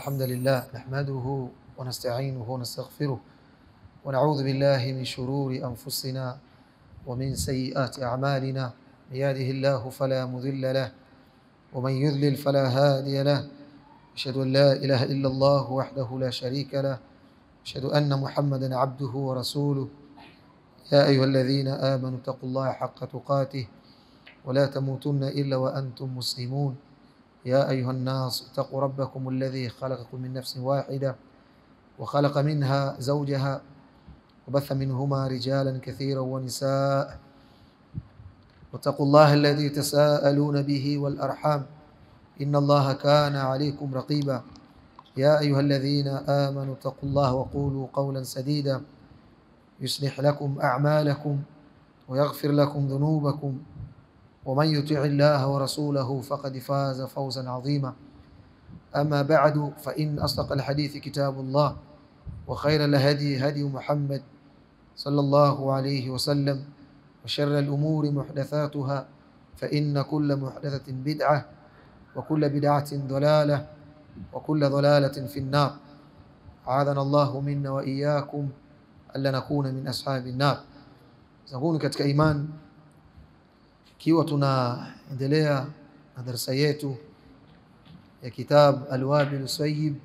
الحمد لله نحمده ونستعينه ونستغفره ونعوذ بالله من شرور أنفسنا ومن سيئات أعمالنا. من يهده الله فلا مضل له ومن يضلل فلا هادي له. أشهد أن لا إله إلا الله وحده لا شريك له. أشهد أن محمدا عبده ورسوله. يا أيها الذين آمنوا اتقوا الله حق تقاته ولا تموتن إلا وأنتم مسلمون. يا أيها الناس اتقوا ربكم الذي خلقكم من نفس واحدة وخلق منها زوجها وبث منهما رجالا كثيرا ونساء. واتقوا الله الذي تساءلون به والأرحام إن الله كان عليكم رقيبا. يا أيها الذين آمنوا اتقوا الله وقولوا قولا سديدا يصلح لكم أعمالكم ويغفر لكم ذنوبكم ومن يطع الله ورسوله فقد فاز فوزا عظيما. أما بعد فإن أصدق الحديث كتاب الله وخير الهدي هدي محمد صلى الله عليه وسلم وشر الأمور محدثاتها فإن كل محدثة بدعة وكل بدعة ضلالة وكل ضلالة في النار. عاذنا الله منا وإياكم ألا نكون من أصحاب النار. Zangu katika iman, kiwa tunaendelea na darasa yetu ya kitab Al-Wabil Sayyib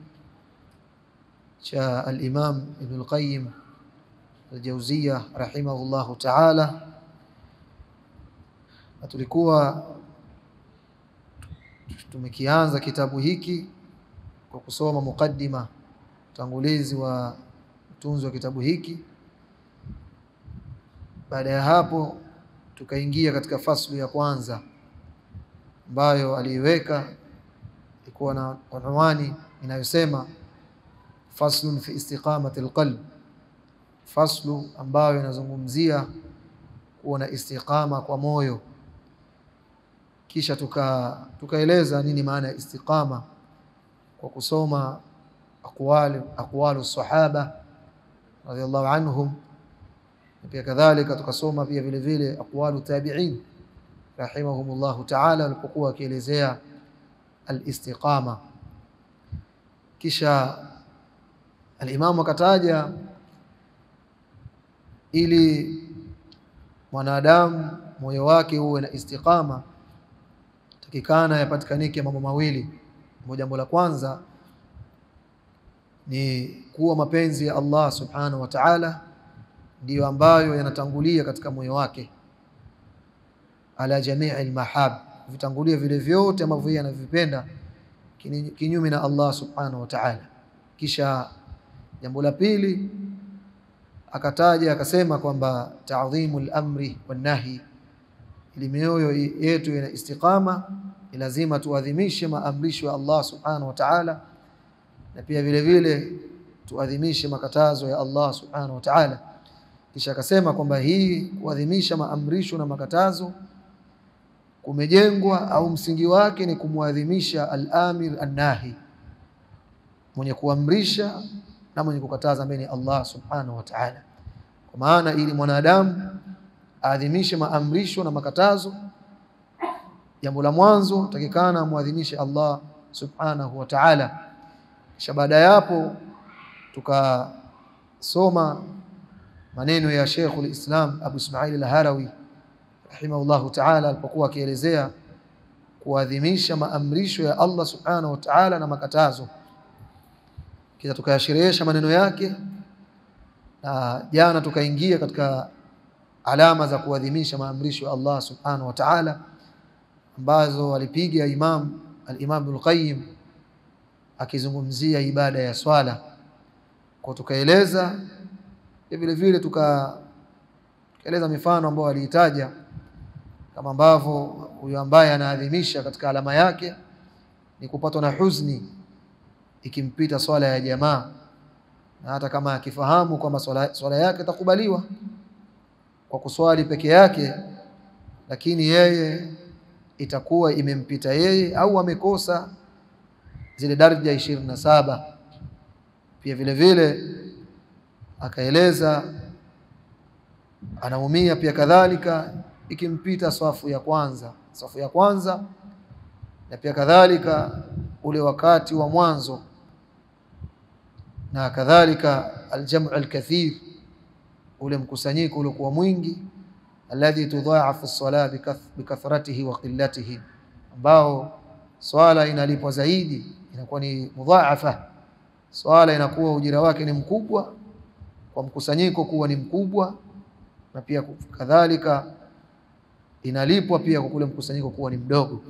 cha al-Imam Ibn al-Qayyim al-Jawziyya rahimahullahu ta'ala, na tulikuwa tumekianza kitabu hiki kwa kusoma mukaddima, utangulizi wa mtunzi wa kitabu hiki. Baada ya hapo tukaingia katika faslu ya kwanza ambayo aliiweka, ilikuwa na unwani inayosema faslun fi istiqamati alqalb, faslu ambayo inazungumzia kuwa na istiqama kwa moyo. Kisha tukaeleza nini maana ya istiqama kwa kusoma aqwalu sahaba radhiyallahu anhum, pia kadhalika tukasoma pia vile vile aqwalu tabi'in rahimahumullahu ta'ala walipokuwa wakielezea al-istiqama. Kisha al-Imam akataja ili mwanadamu moyo wake uwe na istiqama, takikana yapatikanike mambo mawili. Jambo la kwanza ni kuwa mapenzi ya Allah subhanahu wa ta'ala ndiyo ambayo yanatangulia katika moyo wake, ala jami'il mahab, vitangulia vile vyote ambavyo yeye anavipenda kinyume na Allah subhanahu wa ta'ala. Kisha jambo la pili akataja akasema kwamba ta'dhimul amri wan nahi, ili mioyo yetu ina istiqama ni lazima tuadhimishe maamrisho ya Allah subhanahu wa ta'ala, na pia vile vile tuadhimishe makatazo ya Allah subhanahu wa ta'ala. Kisha akasema kwamba hii kuadhimisha maamrisho na makatazo kumejengwa au msingi wake ni kumwadhimisha al-amir an-nahi, mwenye kuamrisha na mwenye kukataza mbele Allah subhanahu wa ta'ala. Kwa maana ili mwanadamu aadhimishe maamrisho na makatazo, jambo la mwanzo takikana muadhimishe Allah subhanahu wa ta'ala. Kisha baada ya hapo tukasoma maneno ya Sheikhul Islam Abu Ismail al-Harawi rahimahullahu ta'ala alipokuwa akielezea kuadhimisha maamrisho ya Allah subhanahu wa ta'ala na makatazo. Kisha tukayasherehesha maneno yake, na jana tukaingia katika alama za kuadhimisha maamrisho ya Allah subhanahu wa ta'ala ambazo alipiga al-Imam Ibn al-Qayyim akizungumzia ibada ya swala. Kwa tukaeleza vile vile tukaeleza mifano ambayo aliitaja, kama ambavyo huyo ambaye anaadhimisha katika alama yake ni kupatwa na huzuni ikimpita swala ya jamaa, na hata kama akifahamu kwamba swala yake itakubaliwa kwa kuswali peke yake, lakini yeye itakuwa imempita yeye au amekosa zile daraja 27. Pia vile vile akaeleza anaumia pia kadhalika ikimpita safu ya kwanza, na pia kadhalika ule wakati wa mwanzo na kadhalika aljamu alkathir, ule mkusanyiko uliokuwa mwingi, alladhi tudha'afu as-salat bikathratihi wa qillatihi, ambao swala inalipwa zaidi, inakuwa ni mudhaafa. Swala inakuwa ujira wake ni mkubwa kwa mkusanyiko kuwa ni mkubwa, na pia kadhalika inalipwa pia kwa kule mkusanyiko kuwa ni mdogo.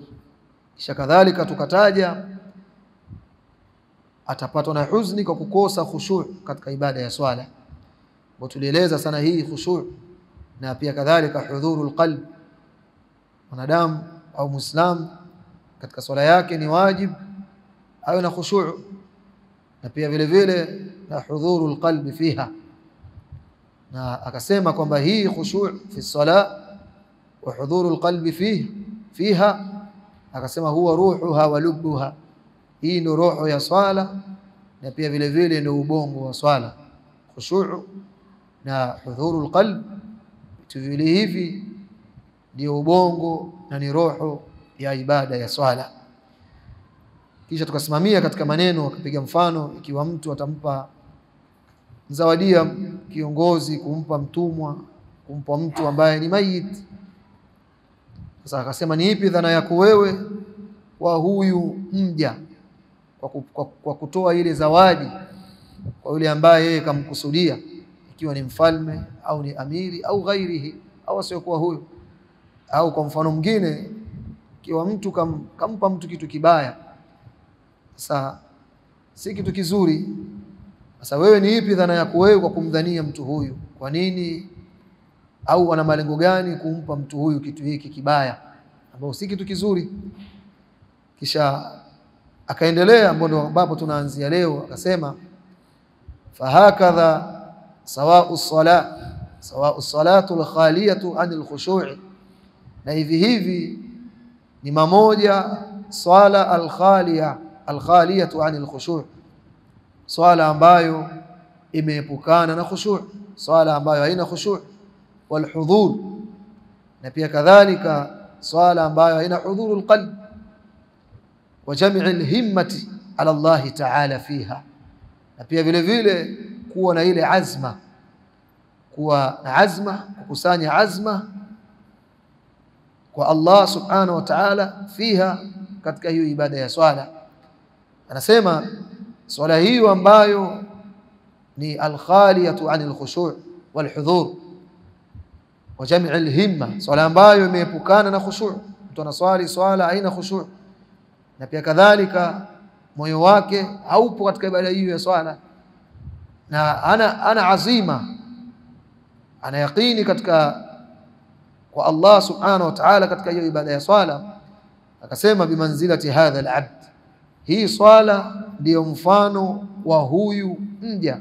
Kisha kadhalika tukataja atapatwa na huzuni kwa kukosa khushu' katika ibada ya swala. Tulieleza sana hii khushu', na pia kadhalika hudhurul qalb. Mwanadamu au muislam katika swala yake ni wajib awe na khushu', na pia vile vile na hudhurul qalb fiha. Na akasema kwamba hii khushu' fi sala wa hudhurul qalb fiha, akasema huwa ruhuha wa lubbuha, hii ndio roho ya swala na pia vile vile ndio ubongo wa swala. Khushu' na hudhurul qalb, vitu hivi ndio ubongo na ni roho ya ibada ya swala. Kisha tukasimamia katika maneno, akapiga mfano, ikiwa mtu atampa zawadia kiongozi, kumpa mtumwa, kumpa mtu ambaye ni mayit. Sasa akasema ni ipi dhana yako wewe wa huyu mja kwa kutoa ile zawadi kwa yule ambaye yeye kamkusudia, ikiwa ni mfalme au ni amiri au ghairihi au asiokuwa huyo. Au kwa mfano mwingine, ikiwa mtu kampa mtu kitu kibaya, sasa si kitu kizuri. Sasa wewe ni ipi dhana yako wewe kwa kumdhania mtu huyu? Kwa nini au ana malengo gani kumpa mtu huyu kitu hiki kibaya ambao si kitu kizuri? Kisha akaendelea, ambapo tunaanzia leo, akasema fahakadha sawa'u salatu al-khaliyatu anil khushu', na hivi ni mamoja swala al-khaliyatu anil khushu', swala ambayo imeepukana na khushu', swala ambayo haina khushu', wal hudhur, na pia kadhalika swala ambayo haina hudhurul qalb, wa jam'il himmati ala Allah ta'ala fiha, na pia vile vile kuwa na ile azma, kuwa na azma, kukusanya azma kwa Allah subhanahu wa ta'ala fiha, katika hiyo ibada ya swala. Anasema swala hiyo ambayo ni al-khaliyatu anil khushu' wal hudhur wa jam'il himma, swala ambayo imeepukana na khushu'. Mtu anaswali swala haina khushu', na pia kadhalika moyo wake haupo katika ibada hiyo ya swala, na ana azima, ana yaqini katika kwa Allah subhanahu wa ta'ala katika hiyo ibada ya swala. Akasema bimanzilati hadha al-abd, hii swala ndio mfano wa huyu mja,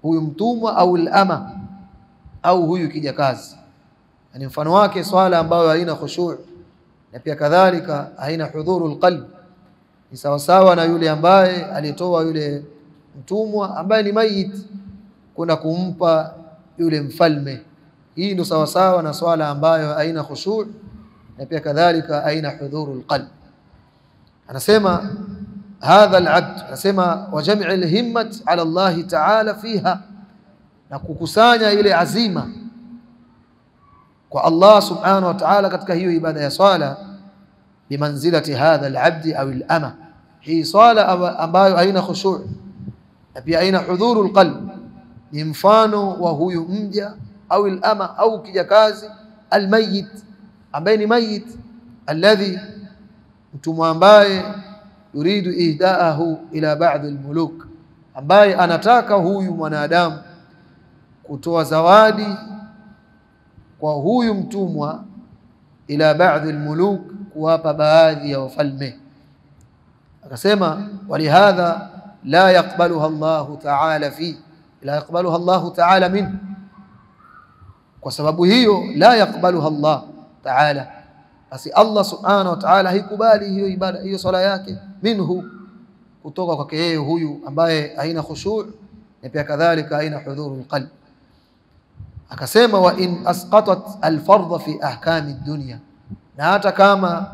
huyu mtumwa au al-ama au huyu kijakazi. Yani mfano wake swala ambayo haina khushu' na pia kadhalika haina hudhurul qalb, ni sawa sawa na yule ambaye alitoa yule mtumwa ambaye ni mayit kuna kumpa yule mfalme. Hii ndio sawa sawa na swala ambayo haina khushu' na pia kadhalika haina hudhurul qalb. Anasema hadha al-abd, anasema wa jam'il himmat ala Allah ta'ala fiha, na kukusanya ile azima kwa Allah subhanahu wa ta'ala katika hiyo ibada ya swala. Bimanzilati hadha al-abd au al-ama, hii swala ambayo haina khushu' na pia haina hudhurul qalb ni mfano wa huyu mja au al-ama au kijakazi al-mayyit, ambaye ni mayit, alladhi, mtumwa ambaye yuridu ihdaahu ila ba'd al-muluk, ambaye anataka huyu mwanadamu kutoa zawadi kwa huyu mtumwa, ila ba'd al-muluk, kuwapa baadhi ya wafalme. Akasema walihadha la yaqbaluha Allah ta'ala la yaqbaluha Allah ta'ala min, kwa sababu hiyo la yaqbaluha Allah ta'ala, basi Allah subhanahu wa ta'ala haikubali hiyo ibada, hiyo swala yake, minhu, kutoka kwake yeye huyu ambaye haina khushu' na pia kadhalika haina hudhurul qalb. Akasema wa in asqatat al-fardha fi ahkami ad-dunya, na hata kama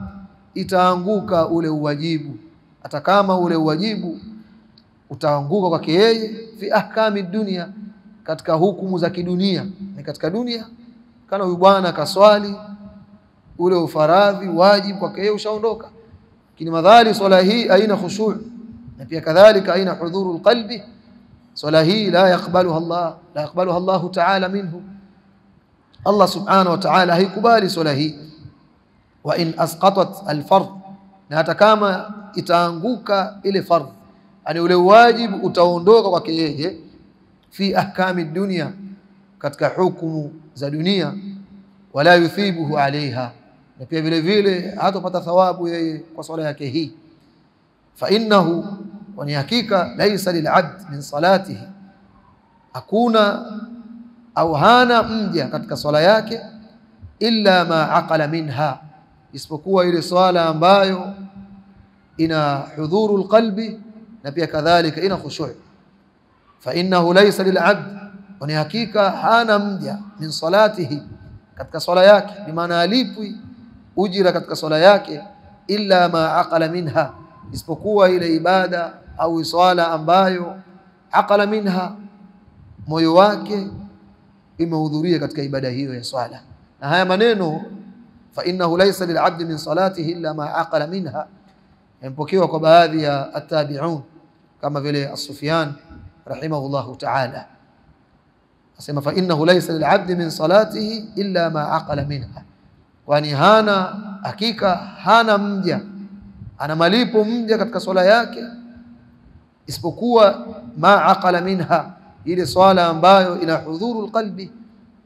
itaanguka ule uwajibu, hata kama ule uwajibu utaanguka kwake yeye fi ahkami dunia, katika hukumu za kidunia. Ni katika dunia kana huyu bwana kaswali ule ufaradhi wajibu kwake yeye ushaondoka, lakini madhali swala hii haina khushu' na pia kadhalika haina hudhurul qalbi, swala hii la yaqbaluha Allah ta'ala minhu. Allah subhanahu wa ta'ala haikubali swala hii. Wa in asqatat al-fard, na hata kama itaanguka ile fardh, yani ule wajibu utaondoka kwake yeye, fi ahkami dunia, katika hukumu za dunia, wala yuthibuhu alaiha, na pia vile vile hatapata thawabu yeye kwa swala yake hii. Fa innahu, wa ni hakika, laysa lil'abd min salatihi, hakuna au hana mja katika swala yake illa ma aqala minha, isipokuwa ile swala ambayo ina hudhurul qalbi na pia kadhalika ina khushu'. Fa innahu laysa lil'abd, wa ni hakika hana mja min salatihi, katika swala yake, bimaana alipwi ujira katika swala yake, illa ma aqala minha, isipokuwa ile ibada au swala ambayo aqala minha, moyo wake imehudhuria katika ibada hiyo ya swala. Na haya maneno fa innahu laysa lil'abd min salatihi illa ma aqala minha yamepokewa kwa baadhi ya at-tabi'un kama vile as-Sufyan rahimahullahu ta'ala, asema fa innahu laysa lil'abd min salatihi illa ma aqala minha, kwani hana hakika, hana mja, ana malipo mja katika swala yake isipokuwa ma aqala minha, ile swala ambayo ina hudhurul qalbi,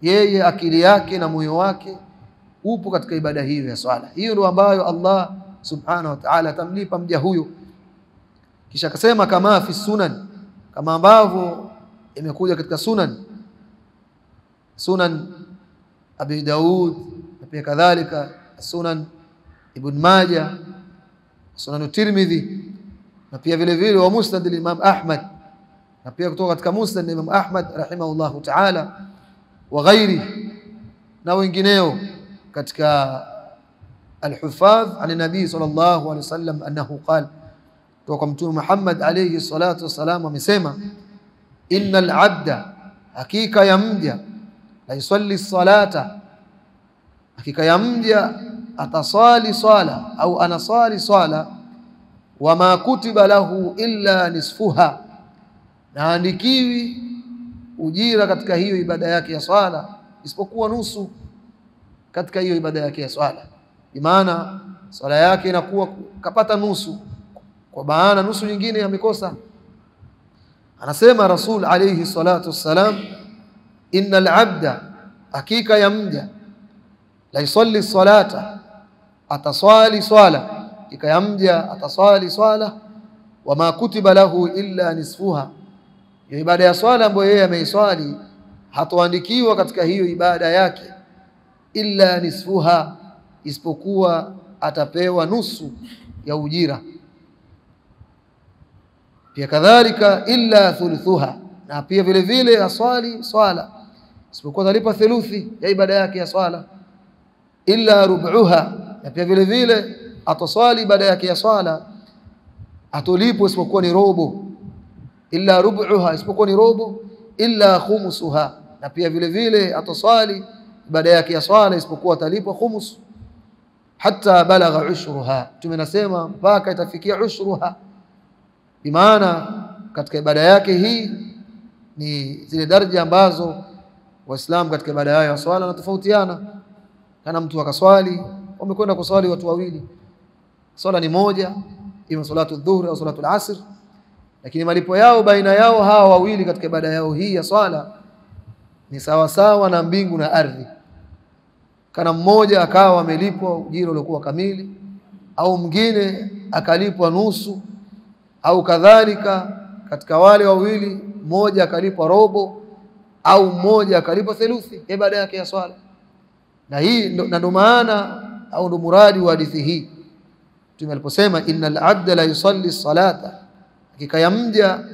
yeye akili yake na moyo wake upo katika ibada hiyo ya swala. Hiyo ndio ambayo Allah subhanahu wa ta'ala tamlipa mja huyo. Kisha akasema kama fi sunan, kama ambavyo imekuja katika sunan Abi Daud, na pia kadhalika sunan Ibn Majah, sunan Tirmidhi, na pia vile vile wa musnad al-Imam Ahmad, na pia kutoka katika musnad al-Imam Ahmad rahimahullahu ta'ala, wa ghairi, na wengineo katika al-hufadh an nabii sallallahu alayhi wasallam annahu qala, kutoka mtume Muhammad alayhi salatu wasalam amesema, innal abda, hakika ya mja, la yusalli salata, hakika ya mja atasali swala au anasali swala, wama kutiba lahu illa nisfuha, na andikiwi ujira katika hiyo ibada yake ya swala isipokuwa nusu katika hiyo ibada yake ya swala. Bimaana swala yake inakuwa kapata nusu, kwa maana nusu nyingine amekosa. Anasema Rasul alayhi salatu wassalam, innal abda, hakika ya mja, la yusalli salata, ataswali swala, hakika ya mja ataswali swala, wama kutiba lahu illa nisfuha, hiyo ibada ya swala ambayo yeye ameiswali hatoandikiwa katika hiyo ibada yake illa nisfuha, isipokuwa atapewa nusu ya ujira. Pia kadhalika illa thuluthuha, na pia vile vile aswali swala isipokuwa atalipa thuluthi ya ibada yake ya swala. Illa rub'uha, na pia vile vile ataswali ibada yake ya swala atolipo isipokuwa ni robo. Illa rub'uha, isipokuwa ni robo. Illa khumusuha, na pia vile vile ataswali ibada yake ya swala isipokuwa atalipwa khumus, hatta balagha ushruha, tumenasema mpaka itafikia ushruha. Bimaana katika ibada yake hii ni zile daraja ambazo Waislamu katika ibada yao ya swala na tofautiana. Kana mtu akaswali, wamekwenda kuswali watu wawili, swala ni moja, ima salatu dhuhri au salatu al-asr, lakini malipo yao baina yao hawa wawili katika ibada yao hii ya swala ni sawa sawa na mbingu na ardhi. Kana mmoja akawa amelipwa ujira uliokuwa kamili, au mwingine akalipwa nusu, au kadhalika katika wale wawili mmoja akalipwa robo au mmoja akalipwa theluthi ibada yake ya swala. Na hii ndo maana au ndo muradi wa hadithi hii Mtume aliposema innal abda la yusalli salata, hakika ya mja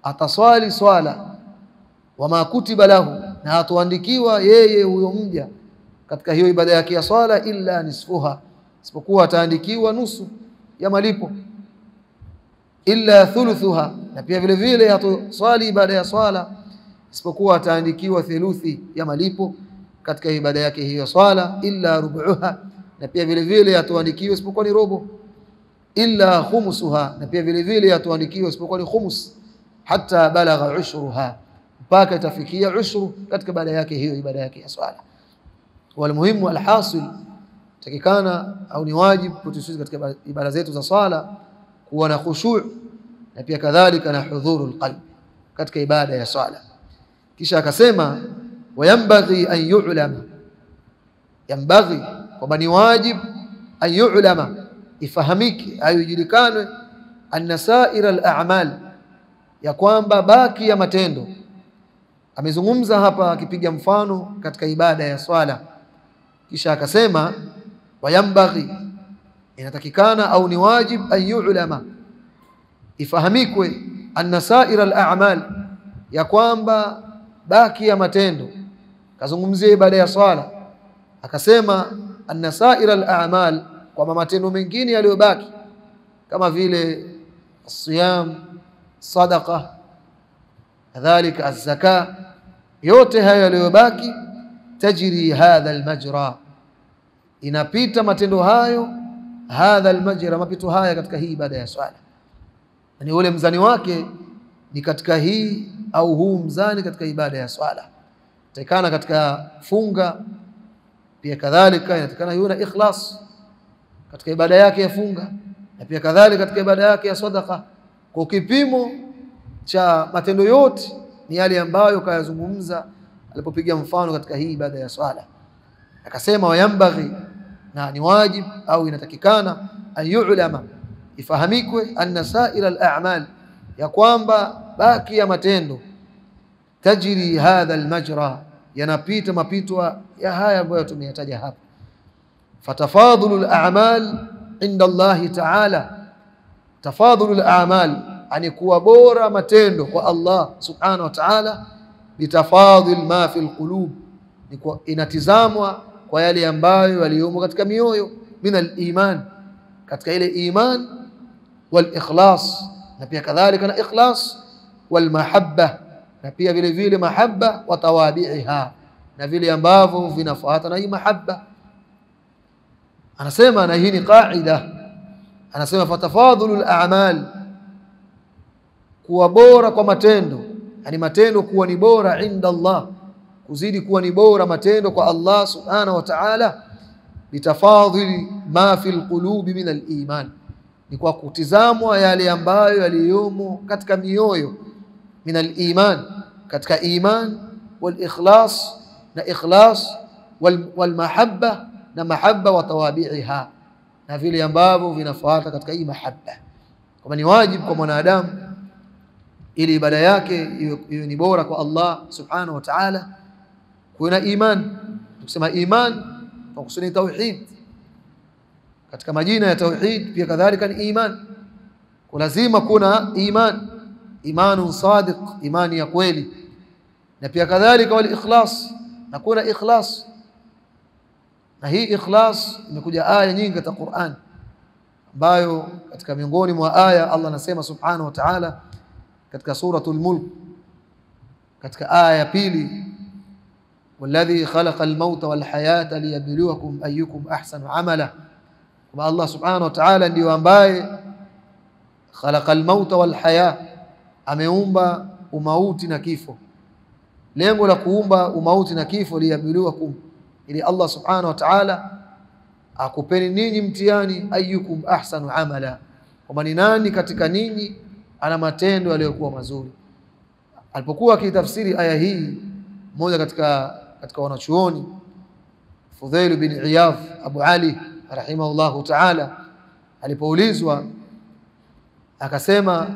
ataswali swala, wama kutiba lahu, na hatuandikiwa yeye huyo mja katika hiyo ibada yake ya swala illa nisfuha, isipokuwa ataandikiwa nusu ya malipo. illa thuluthuha, na pia vile vile hatoswali ibada ya swala isipokuwa ataandikiwa theluthi ya malipo katika ibada yake hiyo swala, illa rubuha, na pia vile vile hatoandikiwa isipokuwa ni robo, illa khumsuha, na pia vile vile hatoandikiwa isipokuwa ni khumus, hatta balagha ushruha, mpaka itafikia ushru katika ibada yake hiyo, ibada yake ya swala. Walmuhimu alhasil, takikana au ni wajibu kutusisi katika ibada zetu za swala kuwa na khushu' na pia kadhalika na hudhurul qalb katika ibada ya swala. Kisha akasema wayambaghi an yu'lama, yambaghi kwamba ni wajib an yu'lama, ifahamike au ijulikanwe, anna sa'ira al-a'mal, ya kwamba baki ya matendo. Amezungumza hapa akipiga mfano katika ibada ya swala, kisha akasema wayambaghi, inatakikana au ni wajib an yu'lama, ifahamikwe, anna sa'ira al-a'mal, ya kwamba baki ya matendo. Kazungumzia ibada ya swala akasema anna sa'ira al-a'mal, kwa matendo mengine yaliyobaki kama vile siyam, sadaqa, kadhalika az-zaka, yote haya yaliyobaki, tajri hadha al-majra, inapita matendo hayo, hadha al-majra, mapito haya katika hii ibada ya swala, yani ule mzani wake ni katika hii au huu mzani katika ibada ya swala. Takana katika funga pia kadhalika inatakana yuna ikhlas katika ibada yake ya funga, na pia kadhalika katika ibada yake ya sadaqa. Kwa kipimo cha matendo yote ni yale ambayo kayazungumza alipopiga mfano katika hii ibada ya swala. Akasema wayambaghi, na ni wajib au inatakikana, an yu'lama, ifahamikwe, anna sa'ira al-a'mal, ya kwamba baki ya matendo, tajri hadha al-majra, yanapita mapito ya haya ambayo tumeyataja hapa. Fatafadhulu al-a'mal inda Allah ta'ala, tafadhulu al-a'mal, ani kuwa bora matendo kwa Allah subhanahu wa ta'ala, bitafadhil ma fi al-qulub, inatizamwa kwa yale ambayo yaliyomo katika mioyo, min al-iman, katika ile iman, wal ikhlas, na pia kadhalika na ikhlas, wal mahabba, na pia vile vile mahabba, wa tawabi'iha, na vile ambavyo vinafuata na hii mahabba. Anasema, na hii ni qaida, anasema fatafadhulul a'mal, kuwa bora kwa matendo, yani matendo kuwa ni bora inda Allah, kuzidi kuwa ni bora matendo kwa Allah subhanahu wa ta'ala, bitafadhili ma fil qulubi min al-iman, ni kwa kutizamwa yale ambayo yaliyomo katika mioyo, min al-iman, katika iman, wal ikhlas, na ikhlas, wal mahabba, na mahabba, wa tawabi'iha, na vile ambavyo vinafuata katika hii mahabba. Kwa ni wajibu kwa mwanadamu ili ibada yake iwe ni bora kwa Allah subhanahu wa ta'ala, kuna iman. Tukisema iman tukusudi tauhid, katika majina ya tauhid pia kadhalika ni iman. Lazima kuna iman, imanun sadiq, imani ya kweli, na pia kadhalika wal ikhlas, na kuna ikhlas. Na hii ikhlas imekuja aya nyingi katika Qur'an, ambayo katika miongoni mwa aya Allah anasema subhanahu wa ta'ala katika suratul Mulk, katika aya ya pili, walladhi khalaqa al-mauta wal hayata liyabluwakum ayyukum ahsanu amala. Kwa Allah subhanahu wa ta'ala ndio ambaye khalaqa al-mauta wal haya, ameumba umauti na kifo. Lengo la kuumba umauti na kifo, liyabluwakum, ili Allah subhanahu wa ta'ala akupeni ninyi mtihani, ayyukum ahsanu amala, kwa ni nani katika ninyi ana matendo yaliyokuwa mazuri. Alipokuwa akitafsiri aya hii, mmoja katika wanachuoni, Fudhail bin Iyadh Abu Ali rahimahullahu ta'ala, alipoulizwa akasema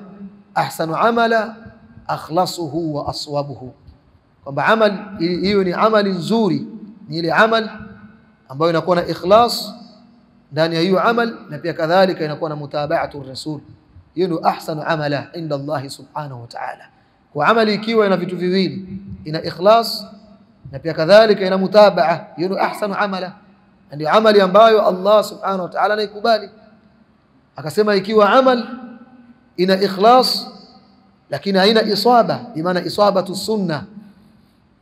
ahsanu amala akhlasuhu wa aswabuhu, kwamba amal hiyo ni amali nzuri, ni ile amal ambayo inakuwa na ikhlas ndani ya hiyo amal, na pia kadhalika inakuwa na mutaba'atu rasul. Hiyo ndio ahsanu amala inda Allah subhanahu wa ta'ala. Kwa amali ikiwa ina vitu viwili, ina ikhlas na pia kadhalika ina mutabaa, hiyo ndio ahsanu amala, ndio amali ambayo Allah subhanahu wa ta'ala anaikubali. Akasema ikiwa amal ina ikhlas lakini haina isaba, maana isabatu sunna.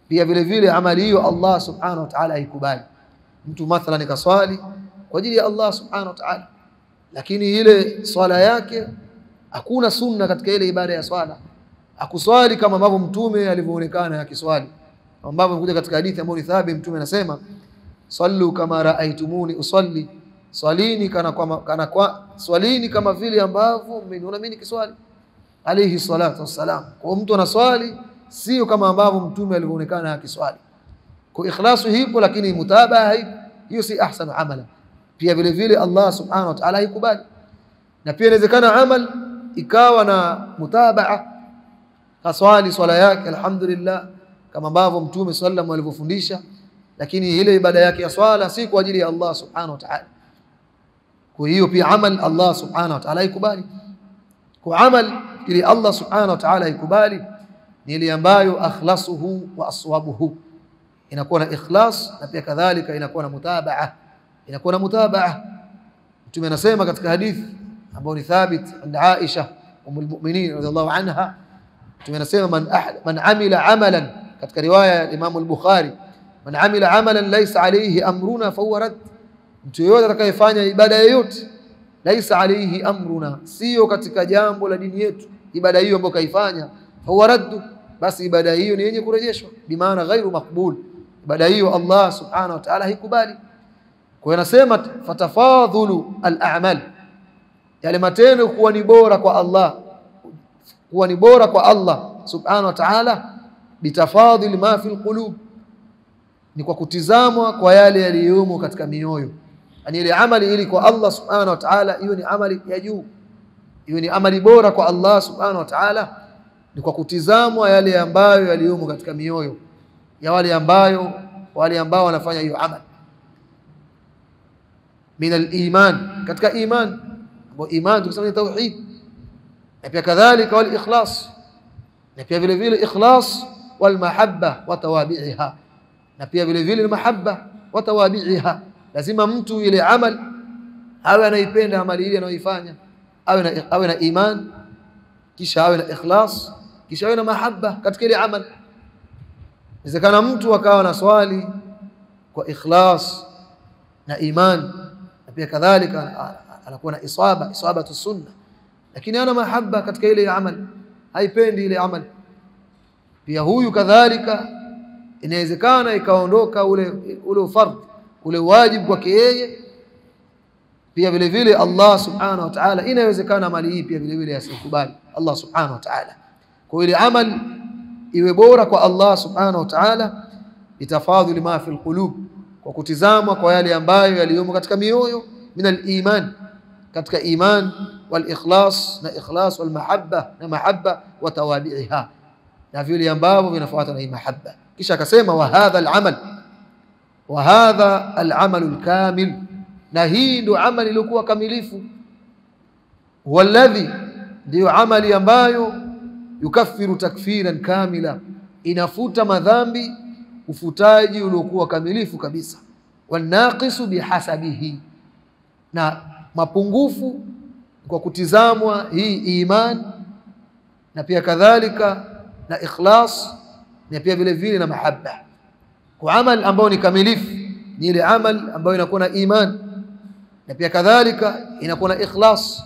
Pia vile vile amali hiyo Allah subhanahu wa ta'ala haikubali. Mtu mathalan kaswali kwa ajili ya Allah subhanahu wa ta'ala, lakini ile swala yake hakuna sunna katika ile ibada ya swala. Akuswali kama ambavyo mtume alivyoonekana akiswali, ambavyo kuja katika hadithi ambayo ni thabit, mtume anasema sallu kama raaitumuni usalli, swalini kama vile ambavyo mmeniona mimi nikiswali, alayhi salatu wassalam. Kwa mtu anaswali sio kama ambavyo mtume alivyoonekana akiswali. Kwa ikhlasu hipo, lakini mutabaa hiyo si ahsanu amala. Pia vile vile Allah subhanahu wa ta'ala haikubali. Na pia inawezekana amal ikawa na mutabaa, kaswali swala yake alhamdulillah kama ambavyo mtume sallallahu alivyofundisha, lakini ile ibada yake ya swala si kwa ajili ya Allah subhanahu wa ta'ala. Kwa hiyo pia amal Allah subhanahu wa ta'ala haikubali. Kwa amal ili Allah subhanahu wa ta'ala haikubali ni ile ambayo akhlasuhu wa aswabuhu, inakuwa na ikhlas na pia kadhalika inakuwa na mutabaa. Mtume anasema katika hadithi ambayo ni thabit عند Aisha ummul mu'minin radhiallahu anha, Mtume anasema man amila amalan, katika riwaya ya Imam al-Bukhari, man amila amalan laysa alayhi amruna fahuwa rad. Mtu yote atakayefanya ibada yoyote laysa alayhi amruna, sio katika jambo la dini yetu, ibada hiyo ambayo kaifanya, fahuwa rad, basi ibada hiyo ni yenye kurejeshwa, bi maana ghairu maqbul, ibada hiyo Allah subhanahu wa ta'ala haikubali. Kwa hiyo anasema fatafadhulu al-a'mal, yale matendo kuwa ni bora kwa Allah, kuwa ni bora kwa Allah subhanahu wa ta'ala, bitafadhil ma fil qulub, ni kwa kutizamwa kwa yale yaliyomo katika mioyo. Yani ile amali ili kwa Allah subhanahu wa ta'ala hiyo ni amali ya juu, hiyo ni amali bora kwa Allah subhanahu wa ta'ala, ni kwa kutizamwa yale ambayo yaliyomo katika mioyo ya wale ambao wanafanya hiyo amali. Min al-iman, katika iman, ambao iman tukisema ni tauhid, na pia kadhalika wal ikhlas, na pia vile vile ikhlas wal mahabba wa tawabi'iha, na pia vile vile mahabba wa tawabi'iha. Lazima mtu ile amal awe anaipenda amali ile anayoifanya, awe na iman, kisha awe na ikhlas, kisha awe na mahabba katika ile amal. Inawezekana mtu akawa na swali kwa ikhlas na iman, na pia kadhalika anakuwa na isabatu sunna, lakini ana mahabba katika ile amal, haipendi ile amal. Pia huyu kadhalika inawezekana ikaondoka ule fardh, ule wajibu kwake yeye, pia vile vile Allah subhanahu wa ta'ala inawezekana amali hii pia vile vile asikubali Allah subhanahu wa ta'ala. Kwa ile amal iwe bora kwa Allah subhanahu wa ta'ala, bitafadhuli ma fil qulub, kwa kutizama kwa yale ambayo yaliyomo katika mioyo, min al-iman, katika iman, wal ikhlas, na ikhlas, wal mahabba, na mahabba wa tawabi'iha, na vile ambavyo vinafuata na mahabba. Kisha akasema wa hadha al-amal al-kamil, na hii ndio amali iliyokuwa kamilifu, walladhi, ndio amali ambayo yukaffiru takfiran kamila, inafuta madhambi ufutaji uliokuwa kamilifu kabisa, wanaqisu bihasabihi, na mapungufu kwa kutizamwa hii iman, na pia kadhalika na ikhlas, na pia vile vile na mahabba. Kwa amal ambao ni kamilifu ni ile amal ambayo inakuwa na iman, na pia kadhalika inakuwa na ikhlas,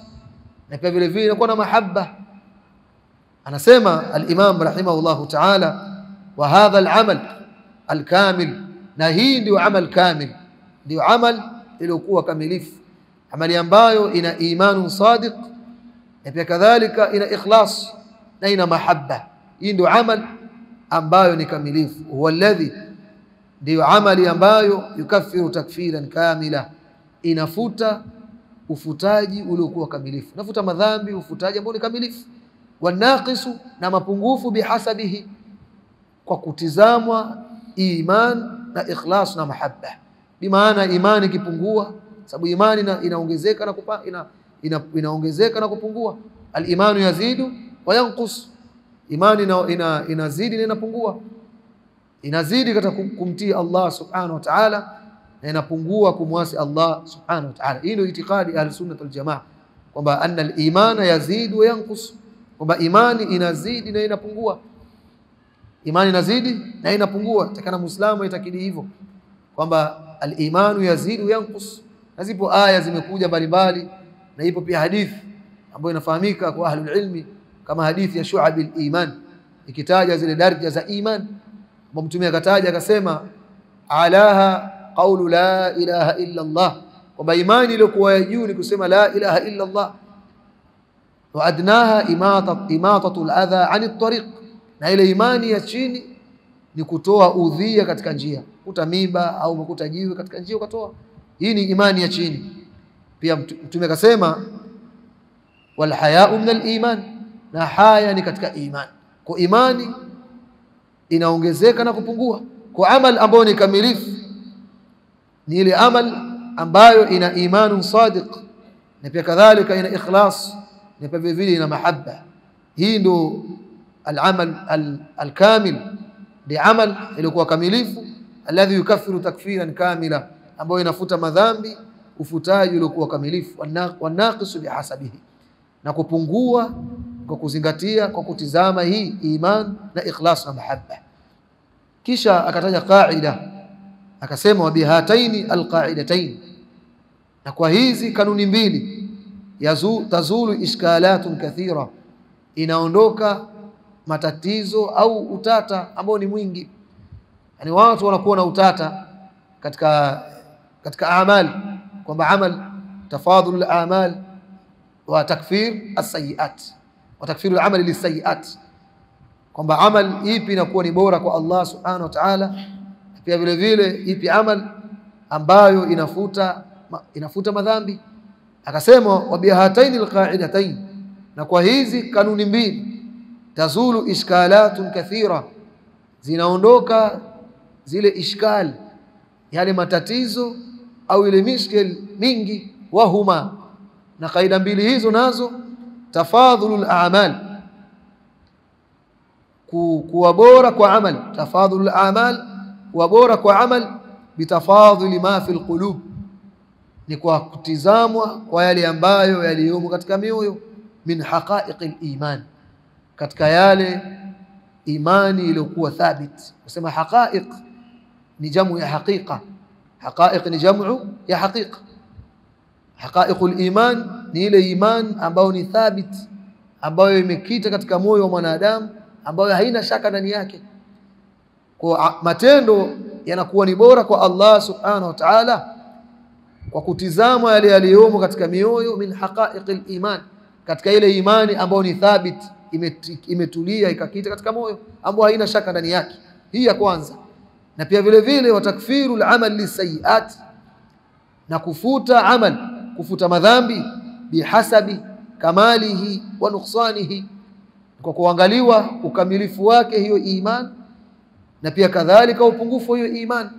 na pia vile vile inakuwa na mahabba. Anasema al-Imam rahimahullahu ta'ala, wa hadha al-amal al-kamil, na hii ndio amal kamil, ndio amal iliyokuwa kamilifu, amali ambayo ina imanu sadiq, na pia kadhalika ina ikhlas na ina mahabba. Hii ndio amal ambayo ni kamilifu, huwa alladhi, ndio amali ambayo yukaffiru takfiran kamila, inafuta ufutaji uliokuwa kamilifu, nafuta madhambi ufutaji ambao ni kamilifu, wanaqisu, na mapungufu bihasabihi, kwa kutizamwa iman na ikhlas na mahabba. Bimaana imani ikipungua, sababu imani inaongezeka na inaongezeka na kupungua, al-imanu yazidu wa yanqus, imani inazidi na inapungua, inazidi katika kumtii Allah subhanahu wa ta'ala, na inapungua kumwasi Allah subhanahu wa ta'ala. Hii ndio itikadi ahli sunna wal jamaa, kwamba anna al-imana yazidu wa yanqus, kwamba imani inazidi na inapungua. Imani inazidi na inapungua. Takana Muislamu itakidi hivyo kwamba al-imanu yazidu wa yanqus. Na zipo aya zimekuja mbalimbali, na ipo pia hadithi ambayo inafahamika kwa ahlul ilmi kama hadithi ya Shu'abil Iman, ikitaja zile daraja za iman. Mtume akataja akasema, alaha qawlu la ilaha illa Allah, kwamba imani iliyokuwa ya juu ni kusema la ilaha illa Allah, wa adnaha imatatu al-adha 'ani at-tariq, na ile imani ya chini ni kutoa udhia katika njia, kuta miba au kuta jiwe katika njia ukatoa. Hii ni imani ya chini. Pia Mtume akasema, wal haya'u min al-iman, na haya ni katika imani. Kwa imani inaongezeka na kupungua. Kwa amal ambayo ni kamilifu ni ile amal ambayo ina imanun sadiq, na pia kadhalika ina ikhlas, na pia vile ina mahabba. Hii ndo al-amal al-kamil, bi amal ilikuwa kamilifu, alladhi yukaffiru takfiran kamila, ambayo inafuta madhambi ufutaji uliokuwa kamilifu, wanaqisu bihasabihi, na kupungua kwa kuzingatia, kwa kutizama hii iman na ikhlas na mahabba. Kisha akataja qaida, akasema wa bihataini alqaidatain, na kwa hizi kanuni mbili tazulu ishkalatun kathira, inaondoka matatizo au utata ambao ni mwingi. Yani watu wanakuwa na utata katika amali, kwamba amal tafadhul al-amal wa takfir as-sayyi'at wa takfir al-amal lis-sayyi'at, kwamba amal ipi inakuwa ni bora kwa Allah subhanahu wa ta'ala, pia vile vile ipi amal ambayo inafuta madhambi. Akasema wa bihataini alqa'idatain, na kwa hizi kanuni mbili tazulu ishkalatun kathira, zinaondoka zile ishkal, yale matatizo au ile mishkil mingi. Wahuma, na kaida mbili hizo nazo tafadhulul a'mal, kuwa bora kwa amal, tafadhulul a'mal, kuwa bora kwa amal, bitafadhuli ma fil qulub, ni kwa kutizamwa kwa yale ambayo yaliyomo katika mioyo, min haqa'iqil iman, katika yale imani iliyokuwa thabit. Kusema haqa'iq ni jamu ya haqiqa, haqa'iq ni jamu ya haqiqa. Haqa'iqul iman ni ile iman ambayo ni thabit, ambayo imekita katika moyo wa mwanadamu, ambayo haina shaka ndani yake. Kwa matendo yanakuwa ni bora kwa Allah subhanahu wa ta'ala kwa kutizama yale yaliyomo katika mioyo, min haqa'iqil iman, katika ile imani ambayo ni thabit, imetulia ikakita katika moyo, ambayo haina shaka ndani yake. Hii ya kwanza. Na pia vile vile watakfiru al-amal lis-sayyi'at, na kufuta amal, kufuta madhambi, bihasabi kamalihi wa nuqsanihi, kwa kuangaliwa ukamilifu wake hiyo iman, na pia kadhalika upungufu hiyo iman,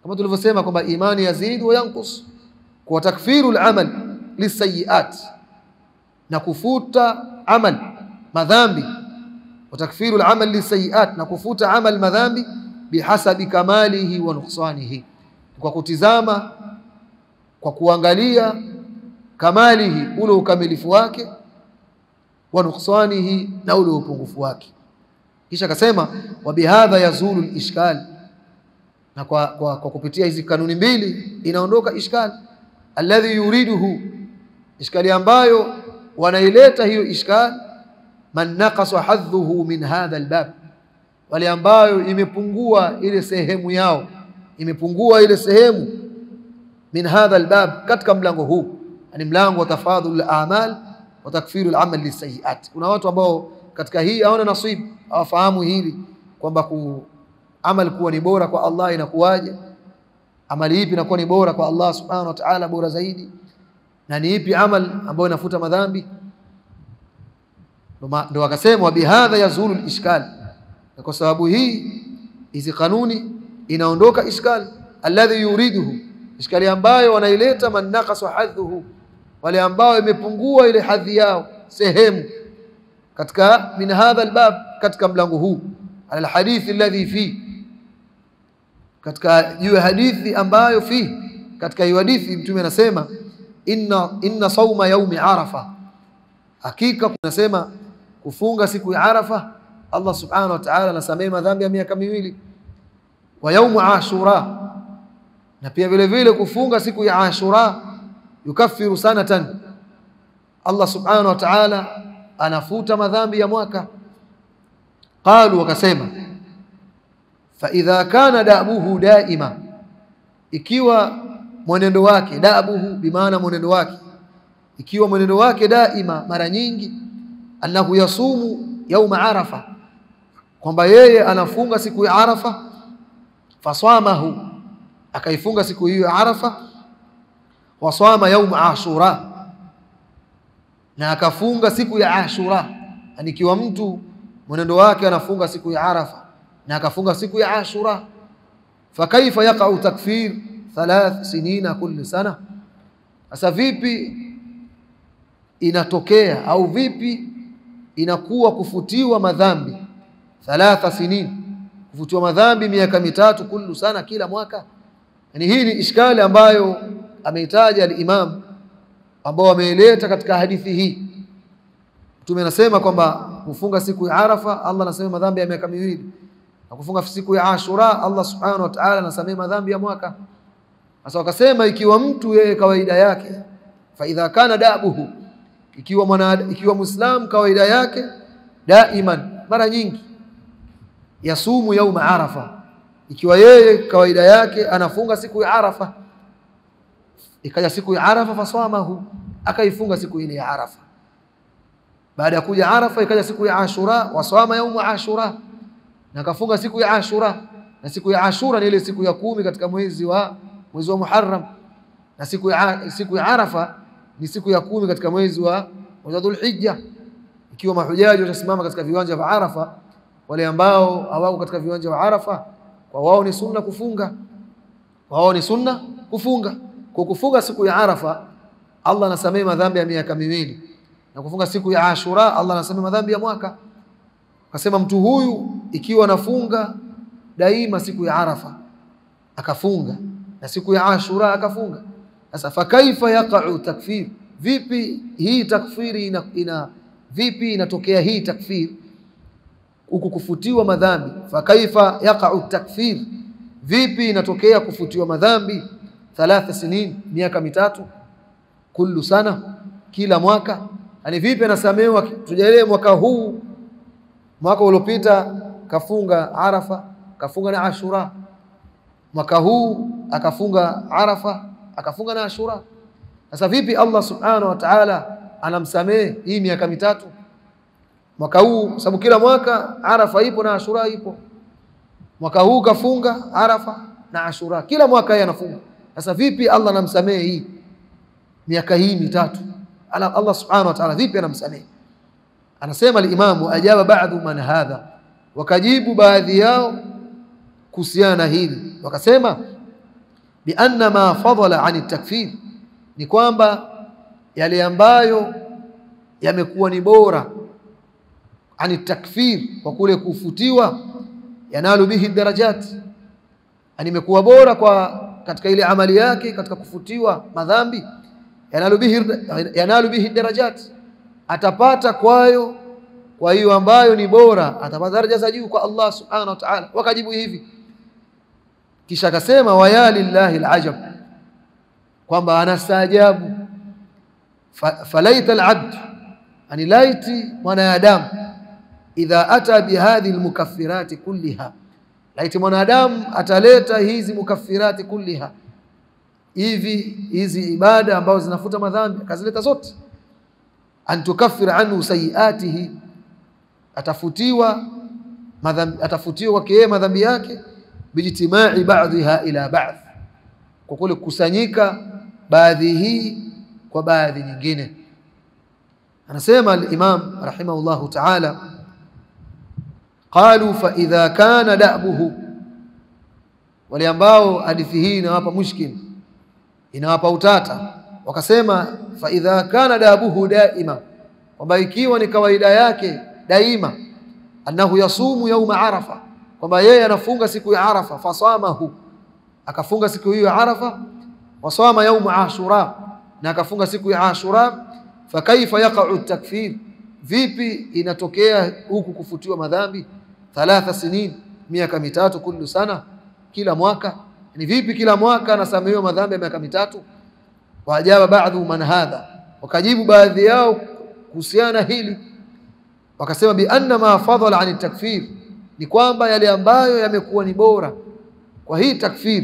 kama tulivyosema kwamba imani yazidu wa yanqus. Kwa takfiru al-amal lis-sayyi'at, na kufuta amal madhambi, wa takfiru al-amal lis-sayyi'at, na kufuta amal madhambi, bihasabi kamalihi wa nuqsanihi, kwa kutizama, kwa kuangalia kamalihi, ule ukamilifu wake, wa nuqsanihi, na ule upungufu wake. Kisha akasema wa bihadha yazulu al-ishkal, na kwa kupitia hizi kanuni mbili inaondoka ishkal, alladhi yuriduhu, ishkali ambayo wanaileta hiyo ishkal, man naqasa hadhuhu min hadha al-bab, wale ambayo imepungua ile sehemu yao, imepungua ile sehemu, min hadha al-bab, katika mlango huu, yani mlango wa tafadhul al-a'mal wa takfiru al-amal lis-sayyi'at. Kuna watu ambao katika hii hawana nasib, hawafahamu hili kwamba amal kuwa ni bora kwa Allah inakuwaje, amali ipi inakuwa ni bora kwa Allah subhanahu wa ta'ala bora zaidi, na ni ipi amal ambayo inafuta madhambi. Ndio akasema bihadha yazulu al-ishkal, na kwa sababu hii hizi kanuni inaondoka ishkal, alladhi yuriduhu, ishkali ambayo wanaileta, man naqasa hadhuhu, wale ambao imepungua ile hadhi yao sehemu katika min hadha albab, katika mlango huu, ala alhadith alladhi fi, katika hiyo hadithi ambayo fi, katika hiyo hadithi Mtume anasema inna sawma yaumi arafa, hakika kunasema kufunga siku ya Arafa Allah subhanahu wa ta'ala anasamehe madhambi ya miaka miwili. Wa yaumu ashura, na pia vile vile kufunga siku ya Ashura yukaffiru sanatan, Allah subhanahu wa ta'ala anafuta madhambi ya mwaka. Qalu, wakasema fa idha kana da'buhu daima, ikiwa mwenendo wake, da'buhu bimaana mwenendo wake, ikiwa mwenendo wake daima mara nyingi, annahu yasumu yauma arafa, kwamba yeye anafunga siku ya Arafa, faswamahu, akaifunga siku hiyo ya Arafa, waswama yauma ashura, na akafunga siku ya Ashura. Anikiwa mtu mwenendo wake anafunga siku ya Arafa na akafunga siku ya Ashura, fakaifa yaqa'u takfir 3 sinina kulli sana, asa vipi inatokea au vipi inakuwa kufutiwa madhambi 3 sinin, kufutiwa madhambi miaka 3 kullu sana, kila mwaka? Yani hii ni ishkali ambayo ameitaja al-Imam, ambao ameeleta katika hadithi hii. Mtume anasema kwamba kufunga siku ya Arafa Allah anasamehe madhambi ya miaka miwili, na kufunga siku ya Ashura Allah subhanahu wa ta'ala anasamehe madhambi ya mwaka. Sasa wakasema ikiwa mtu yeye kawaida yake, fa idha kana da'buhu, ikiwa Muislam kawaida yake daiman, mara nyingi, yasumu yauma Arafa, ikiwa yeye kawaida yake anafunga siku ya Arafa, ikaja siku ya Arafa faswamahu, akaifunga siku ile ya Arafa. Baada ya kuja Arafa ikaja siku ya Ashura, waswama yauma Ashura, na akafunga siku ya Ashura. Na siku ya Ashura ni ile siku ya 10 katika mwezi wa Muharram, na siku ya Arafa ni siku ya 10 katika mwezi wa Dhulhijja. Ikiwa mahujaji watasimama katika viwanja vya Arafa, wale ambao hawako katika viwanja vya Arafa, kwa wao ni sunna kufunga, Kwa kufunga siku ya Arafa Allah anasamehe madhambi ya miaka miwili, na kufunga siku ya Ashura Allah anasamehe madhambi ya mwaka. Akasema mtu huyu ikiwa anafunga daima siku ya Arafa akafunga, na siku ya Ashura akafunga, sasa fakaifa yaqa'u takfir, vipi hii takfiri vipi inatokea hii takfir, huku kufutiwa madhambi? Fakaifa yaqa'u takfir, vipi inatokea kufutiwa madhambi 3 sinin, miaka 3, kullu sana, kila mwaka? Yani vipi anasamehewa? Tujaelewe mwaka huu, mwaka uliopita kafunga Arafa, kafunga na Ashura, mwaka huu akafunga Arafa, akafunga na Ashura. Sasa vipi Allah subhanahu wa ta'ala anamsamehe hii miaka 3 mwaka huu? Sababu kila mwaka Arafa ipo na Ashura ipo. Mwaka huu kafunga Arafa na Ashura, kila mwaka yeye anafunga. Sasa vipi Allah anamsamehe hii miaka hii 3? Allah subhanahu wa ta'ala vipi anamsamehe? Anasema al-Imam, ajaba ba'du man hadha, wakajibu baadhi yao kuhusiana na hili, wakasema bi anna ma fadala an at-takfir, ni kwamba yale ambayo yamekuwa ni bora an at-takfir, kwa kule kufutiwa, yanalu bihi darajat, yani imekuwa bora kwa katika ile amali yake, katika kufutiwa madhambi, yanalu bihi darajat, atapata kwayo, kwa hiyo ambayo ni bora atapata daraja za juu kwa Allah subhanahu wa ta'ala. Wakajibu hivi, kisha akasema waya lillahi alajab, kwamba anastaajabu, falaita alabd, ani laiti mwanadamu, idha ata bihadhihi almukaffirati kulliha, laiti mwanadamu ataleta hizi mukaffirati kulliha, hizi ibada ambazo zinafuta madhambi akazileta zote, an tukaffira anhu sayiatihi, atafutiwa kwake madhambi yake, bijtimai ba'dha ila ba'd, kwa kule kusanyika baadhi hii kwa baadhi nyingine. Anasema al-Imam rahimahullahu ta'ala, qalu fa idha kana da'buhu, wale ambao hadithi hii inawapa mushkil, inawapa utata, wakasema fa idha kana da'buhu daima, kwamba ikiwa ni kawaida yake daima, annahu yasumu yauma Arafa, kwamba yeye anafunga siku ya Arafa, fasamahu, akafunga siku hiyo ya Arafa, wasama yauma Ashura, na akafunga siku ya Ashura, fa kaifa yaqa'u at-takfir, vipi inatokea huku kufutiwa madhambi? 3 sinin, miaka 3, kullu sana, kila mwaka. Ni vipi kila mwaka anasamehewa madhambi ya miaka 3? Waajaba baadhi man hadha, wakajibu baadhi yao kuhusiana hili, wakasema bi anna ma fadala an takfir, ni kwamba yale ambayo yamekuwa ni bora kwa hii takfir,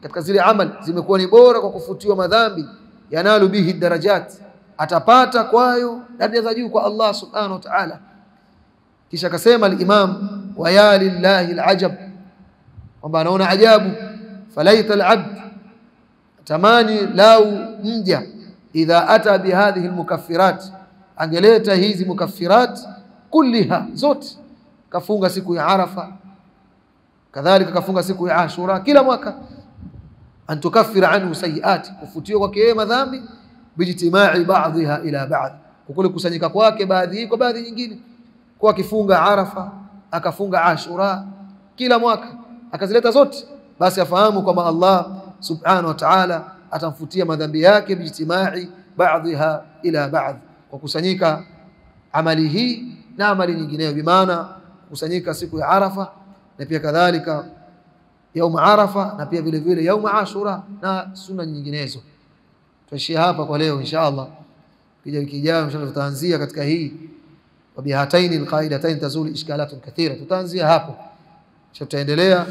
katika zile amali zimekuwa ni bora kwa kufutiwa madhambi, yanalu bihi darajat, atapata kwayo daraja za juu kwa Allah subhanahu wa ta'ala. Kisha akasema al-Imam, wa ya lillahi al-ajab, kwamba anaona ajabu, falaita al-abd, tamani lau mja, idha ata bihadhihi al-mukaffirat, angeleta hizi mukaffirat kulliha, zote. Kafunga siku ya Arafa, kadhalika kafunga siku ya Ashura, kila mwaka, an tukaffira anhu sayiat, kufutiwa kwake yeye madhambi, bijtimai ba'dha ila ba'd, kukule kusanyika kwake baadhi kwa baadhi nyingine. Kwa akifunga Arafa, akafunga Ashura kila mwaka, akazileta zote, basi afahamu kwamba Allah subhanahu wa ta'ala atamfutia madhambi yake, bijtimai ba'dha ila ba'd, kwa kusanyika amali hii na amali nyingineyo, bimaana kusanyika siku ya Arafa na pia kadhalika يوم Arafa na pia vile vile يوم Ashura na sunna nyinginezo. Tuishie hapa kwa leo inshallah. Kija wiki ijayo inshallah tutaanzia katika hii wa bihataini alqaidatain tazuli ishkalatun kathira, tutaanzia hapo, kisha tutaendelea